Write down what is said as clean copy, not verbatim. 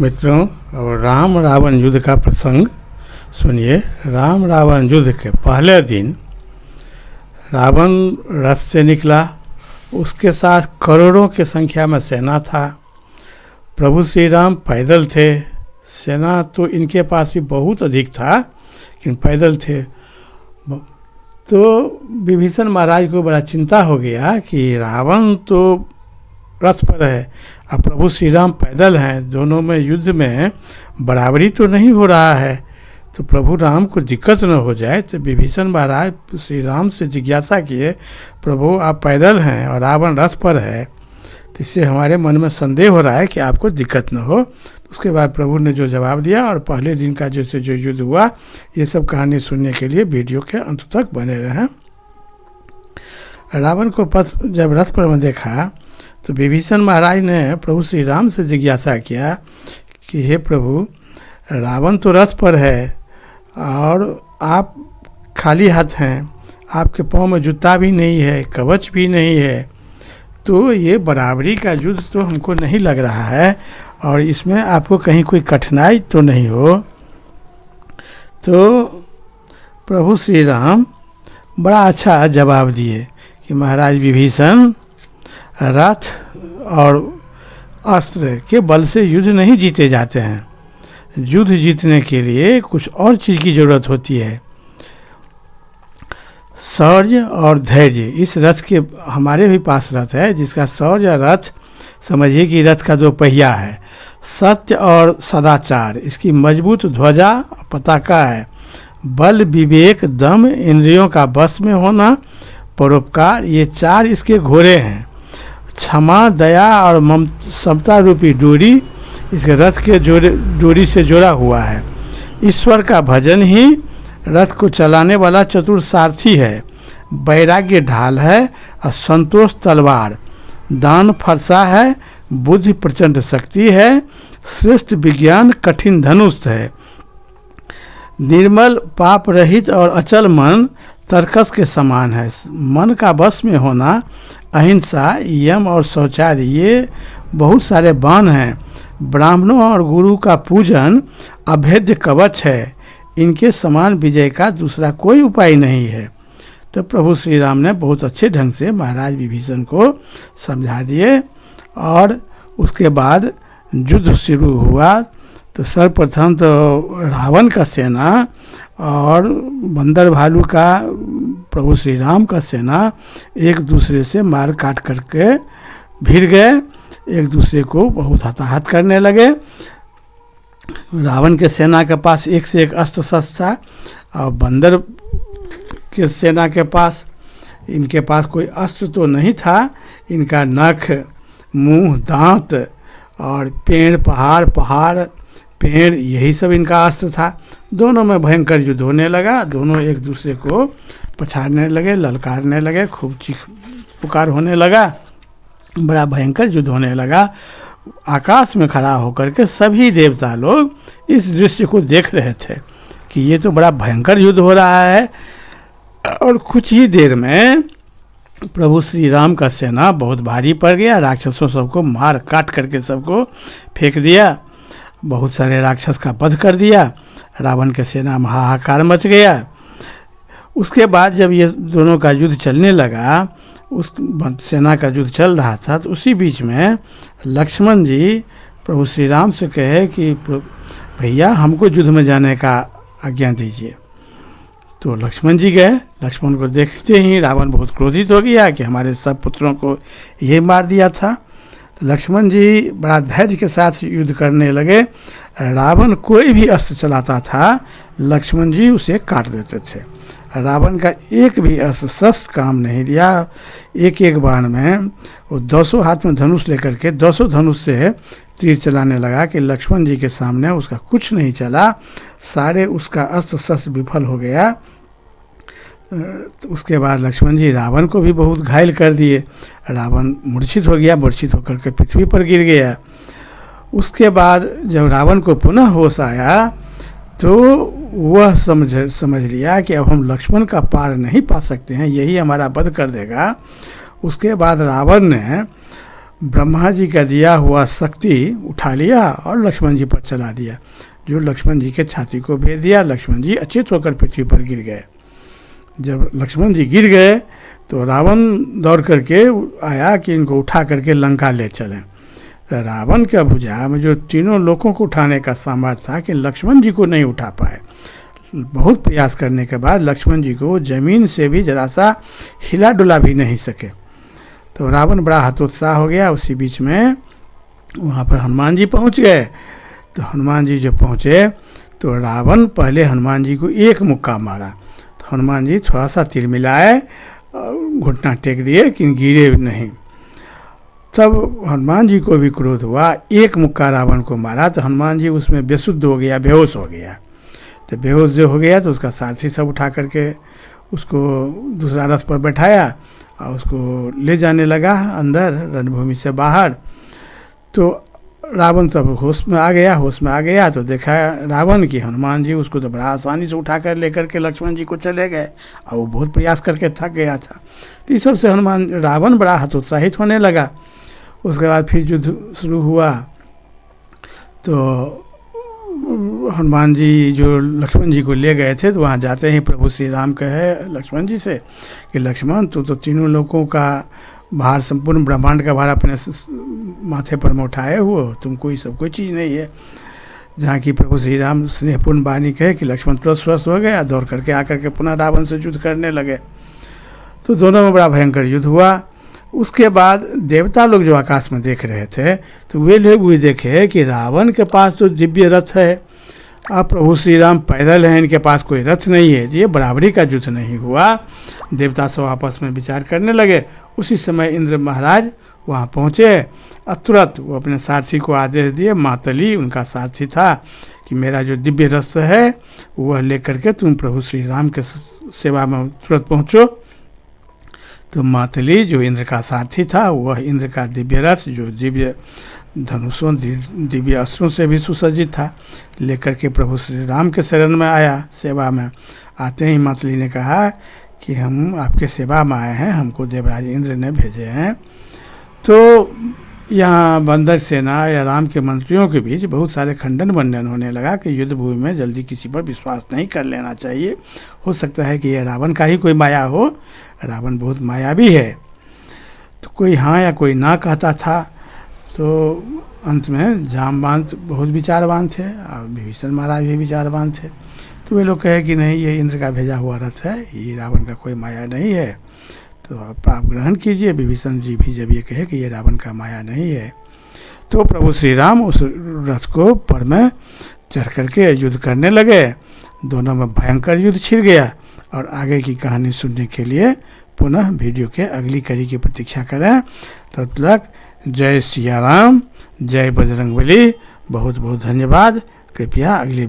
मित्रों, और राम रावण युद्ध का प्रसंग सुनिए। राम रावण युद्ध के पहले दिन रावण रथ से निकला। उसके साथ करोड़ों की संख्या में सेना था। प्रभु श्री राम पैदल थे। सेना तो इनके पास भी बहुत अधिक था, लेकिन पैदल थे। तो विभीषण महाराज को बड़ा चिंता हो गया कि रावण तो रथ पर है और प्रभु श्री राम पैदल हैं, दोनों में युद्ध में बराबरी तो नहीं हो रहा है, तो प्रभु राम को दिक्कत न हो जाए। तो विभीषण महाराज श्री राम से जिज्ञासा किए, प्रभु आप पैदल हैं और रावण रथ पर है, तो इससे हमारे मन में संदेह हो रहा है कि आपको दिक्कत न हो। उसके बाद प्रभु ने जो जवाब दिया और पहले दिन का जैसे जो युद्ध हुआ, ये सब कहानी सुनने के लिए वीडियो के अंत तक बने रहें। रावण को जब रथ पर में देखा तो विभीषण महाराज ने प्रभु श्री राम से जिज्ञासा किया कि हे प्रभु, रावण तो रथ पर है और आप खाली हाथ हैं, आपके पाँव में जूता भी नहीं है, कवच भी नहीं है, तो ये बराबरी का युद्ध तो हमको नहीं लग रहा है और इसमें आपको कहीं कोई कठिनाई तो नहीं हो। तो प्रभु श्री राम बड़ा अच्छा जवाब दिए कि महाराज विभीषण, रथ और अस्त्र के बल से युद्ध नहीं जीते जाते हैं। युद्ध जीतने के लिए कुछ और चीज़ की ज़रूरत होती है, शौर्य और धैर्य। इस रथ के हमारे भी पास रथ है जिसका शौर्य रथ समझिए कि रथ का दो पहिया है। सत्य और सदाचार इसकी मजबूत ध्वजा पताका है। बल, विवेक, दम, इंद्रियों का बस में होना, परोपकार, ये चार इसके घोड़े हैं। क्षमा, दया और समता रूपी डोरी इसके रथ के डोरी से जुड़ा हुआ है। ईश्वर का भजन ही रथ को चलाने वाला चतुर सारथी है। वैराग्य ढाल है और संतोष तलवार। दान फरसा है, बुद्धि प्रचंड शक्ति है। श्रेष्ठ विज्ञान कठिन धनुष है। निर्मल, पाप रहित और अचल मन तर्कस के समान है। मन का बस में होना, अहिंसा, यम और शौचालय, ये बहुत सारे बाण हैं। ब्राह्मणों और गुरु का पूजन अभेद्य कवच है। इनके समान विजय का दूसरा कोई उपाय नहीं है। तो प्रभु श्री राम ने बहुत अच्छे ढंग से महाराज विभीषण को समझा दिए और उसके बाद युद्ध शुरू हुआ। तो सर्वप्रथम तो रावण का सेना और बंदर भालू का प्रभु श्री राम का सेना एक दूसरे से मार काट करके भिड़ गए, एक दूसरे को बहुत हताहत करने लगे। रावण के सेना के पास एक से एक अस्त्र शस्त्र था और बंदर के सेना के पास, इनके पास कोई अस्त्र तो नहीं था। इनका नख, मुंह, दांत और पेड़, पहाड़, पेड़, यही सब इनका अस्त्र था। दोनों में भयंकर युद्ध होने लगा। दोनों एक दूसरे को पछाड़ने लगे, ललकारने लगे, खूब चीख पुकार होने लगा। बड़ा भयंकर युद्ध होने लगा। आकाश में खड़ा होकर के सभी देवता लोग इस दृश्य को देख रहे थे कि ये तो बड़ा भयंकर युद्ध हो रहा है। और कुछ ही देर में प्रभु श्री राम का सेना बहुत भारी पड़ गया। राक्षसों सबको मार काट करके सबको फेंक दिया। बहुत सारे राक्षस का वध कर दिया। रावण के सेना में हाहाकार मच गया। उसके बाद जब ये दोनों का युद्ध चलने लगा, उस सेना का युद्ध चल रहा था, तो उसी बीच में लक्ष्मण जी प्रभु श्री राम से कहे कि भैया हमको युद्ध में जाने का आज्ञा दीजिए। तो लक्ष्मण जी गए। लक्ष्मण को देखते ही रावण बहुत क्रोधित हो गया कि हमारे सब पुत्रों को ये मार दिया था। तो लक्ष्मण जी बड़ा धैर्य के साथ युद्ध करने लगे। रावण कोई भी अस्त्र चलाता था, लक्ष्मण जी उसे काट देते थे। रावण का एक भी अस्त्र शस्त्र काम नहीं दिया। एक एक बाण में वो 200 हाथ में धनुष लेकर के 200 धनुष से तीर चलाने लगा कि लक्ष्मण जी के सामने उसका कुछ नहीं चला। सारे उसका अस्त्र शस्त्र विफल हो गया। तो उसके बाद लक्ष्मण जी रावण को भी बहुत घायल कर दिए। रावण मूर्छित हो गया, मूर्छित होकर के पृथ्वी पर गिर गया। उसके बाद जब रावण को पुनः होश आया तो वह समझ लिया कि अब हम लक्ष्मण का पार नहीं पा सकते हैं, यही हमारा वध कर देगा। उसके बाद रावण ने ब्रह्मा जी का दिया हुआ शक्ति उठा लिया और लक्ष्मण जी पर चला दिया, जो लक्ष्मण जी के छाती को भेद दिया। लक्ष्मण जी अचेत होकर पृथ्वी पर गिर गए। जब लक्ष्मण जी गिर गए तो रावण दौड़ करके आया कि इनको उठा करके लंका ले चलें। तो रावण के भुजा में जो तीनों लोगों को उठाने का सामर्थ्य था कि लक्ष्मण जी को नहीं उठा पाए। बहुत प्रयास करने के बाद लक्ष्मण जी को ज़मीन से भी जरा सा हिला डुला भी नहीं सके। तो रावण बड़ा हतोत्साह हो गया। उसी बीच में वहाँ पर हनुमान जी पहुँच गए। तो हनुमान जी जब पहुँचे तो रावण पहले हनुमान जी को एक मुक्का मारा। तो हनुमान जी थोड़ा सा तीर मिलाए, घुटना टेक दिए कि गिरे नहीं। तब हनुमान जी को भी क्रोध हुआ, एक मुक्का रावण को मारा। तो हनुमान जी उसमें बेसुद्ध हो गया, बेहोश हो गया। तो बेहोश जो हो गया तो उसका सारथी सब उठा करके उसको दूसरा रथ पर बैठाया और उसको ले जाने लगा अंदर रणभूमि से बाहर। तो रावण तब होश में आ गया तो देखा रावण की हनुमान जी उसको तो बड़ा आसानी से उठा कर लेकर के लक्ष्मण जी को चले गए और वो बहुत प्रयास करके थक गया था। तो इस सबसे रावण बड़ा हतोत्साहित होने लगा। उसके बाद फिर युद्ध शुरू हुआ। तो हनुमान जी जो लक्ष्मण जी को ले गए थे तो वहाँ जाते ही प्रभु श्री राम कहे लक्ष्मण जी से कि लक्ष्मण तू तो तीनों लोगों का भार, संपूर्ण ब्रह्मांड का भार अपने माथे पर में उठाए हुए, तुमको ये सब कोई चीज़ नहीं है। जहाँ की प्रभु श्री राम स्नेहपूर्ण वाणी कहे कि लक्ष्मण तुरंत स्वस्थ हो गया, दौड़ करके आकर के पुनः रावण से युद्ध करने लगे। तो दोनों में बड़ा भयंकर युद्ध हुआ। उसके बाद देवता लोग जो आकाश में देख रहे थे तो वे लोग भी देखे कि रावण के पास तो दिव्य रथ है, अब प्रभु श्री राम पैदल हैं, इनके पास कोई रथ नहीं है। ये बराबरी का युद्ध नहीं हुआ। देवता सब आपस में विचार करने लगे। उसी समय इंद्र महाराज वहाँ पहुँचे और तुरंत वो अपने सारथी को आदेश दिए, मातली उनका सारथी था, कि मेरा जो दिव्य रथ है वह लेकर के तुम प्रभु श्री राम के सेवा में तुरंत पहुँचो। तो मातली जो इंद्र का सारथी था वह इंद्र का दिव्य रथ जो दिव्य धनुषों दिव्य अस्त्रों से भी सुसज्जित था लेकर के प्रभु श्री राम के शरण में आया सेवा में। आते ही मातली ने कहा कि हम आपके सेवा में आए हैं, हमको देवराज इंद्र ने भेजे हैं। तो यहाँ बंदर सेना या राम के मंत्रियों के बीच बहुत सारे खंडन वंडन होने लगा कि युद्ध भूमि में जल्दी किसी पर विश्वास नहीं कर लेना चाहिए। हो सकता है कि यह रावण का ही कोई माया हो, रावण बहुत मायावी है। तो कोई हाँ या कोई ना कहता था। तो अंत में जामवंत बहुत विचारवान थे और विभीषण महाराज भी विचारवान थे। तो वे लोग कहे कि नहीं, ये इंद्र का भेजा हुआ रथ है, ये रावण का कोई माया नहीं है, तो आप ग्रहण कीजिए। विभीषण जी भी जब ये कहे कि ये रावण का माया नहीं है, तो प्रभु श्री राम उस रथ को पर में चढ़ करके युद्ध करने लगे। दोनों में भयंकर युद्ध छिड़ गया। और आगे की कहानी सुनने के लिए पुनः वीडियो के अगली कड़ी की प्रतीक्षा करें। तब तक जय सिया राम, जय बजरंगबली। बहुत बहुत धन्यवाद। कृपया अगली